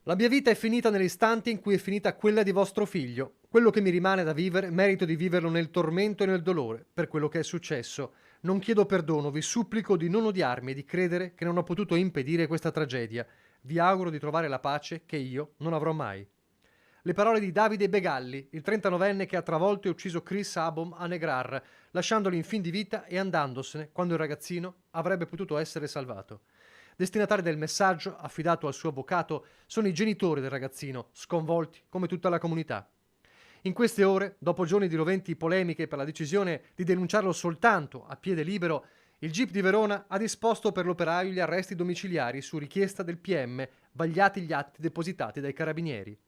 La mia vita è finita nell'istante in cui è finita quella di vostro figlio. Quello che mi rimane da vivere, merito di viverlo nel tormento e nel dolore, per quello che è successo. Non chiedo perdono, vi supplico di non odiarmi e di credere che non ho potuto impedire questa tragedia. Vi auguro di trovare la pace che io non avrò mai. Le parole di Davide Begalli, il 39enne che ha travolto e ucciso Chris Abom a Negrar, lasciandolo in fin di vita e andandosene quando il ragazzino avrebbe potuto essere salvato. Destinatari del messaggio, affidato al suo avvocato, sono i genitori del ragazzino, sconvolti come tutta la comunità. In queste ore, dopo giorni di roventi polemiche per la decisione di denunciarlo soltanto a piede libero, il GIP di Verona ha disposto per l'operaio gli arresti domiciliari su richiesta del PM, vagliati gli atti depositati dai carabinieri.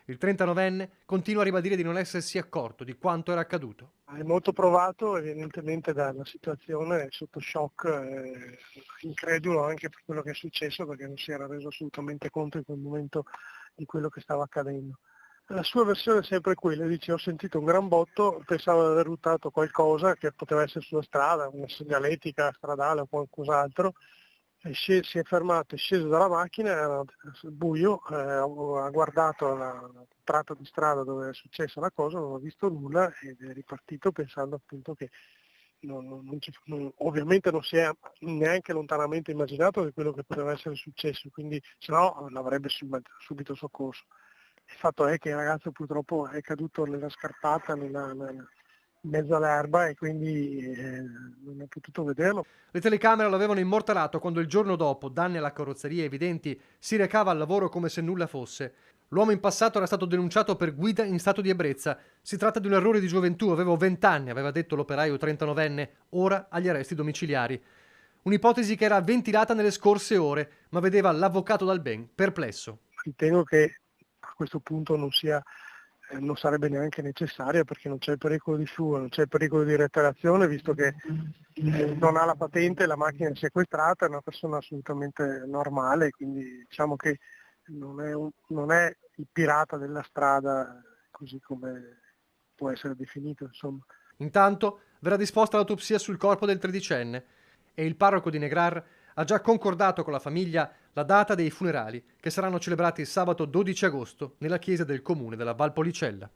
Il 39enne continua a ribadire di non essersi accorto di quanto era accaduto. È molto provato evidentemente dalla situazione, è sotto shock, incredulo anche per quello che è successo perché non si era reso assolutamente conto in quel momento di quello che stava accadendo. La sua versione è sempre quella, dice ho sentito un gran botto, pensavo di aver ruttato qualcosa che poteva essere sulla strada, una segnaletica stradale o qualcos'altro, si è fermato, è sceso dalla macchina, era buio, ha guardato il tratto di strada dove è successa la cosa, non ha visto nulla ed è ripartito pensando appunto che ovviamente non si è neanche lontanamente immaginato di quello che poteva essere successo, quindi se no l'avrebbe subito soccorso. Il fatto è che il ragazzo purtroppo è caduto nella scarpata, in mezzo all'erba e quindi non ha potuto vederlo. Le telecamere lo avevano immortalato quando il giorno dopo, danni alla carrozzeria evidenti, si recava al lavoro come se nulla fosse. L'uomo in passato era stato denunciato per guida in stato di ebbrezza. Si tratta di un errore di gioventù, avevo 20 anni, aveva detto l'operaio 39enne, ora agli arresti domiciliari. Un'ipotesi che era ventilata nelle scorse ore, ma vedeva l'avvocato Dalben perplesso. Ritengo che a questo punto non sarebbe neanche necessaria perché non c'è il pericolo di fuga, non c'è il pericolo di reiterazione visto che non ha la patente, la macchina è sequestrata, è una persona assolutamente normale, quindi diciamo che non è il pirata della strada così come può essere definito, insomma. Intanto verrà disposta l'autopsia sul corpo del tredicenne e il parroco di Negrar ha già concordato con la famiglia la data dei funerali che saranno celebrati sabato 12 agosto nella chiesa del comune della Valpolicella.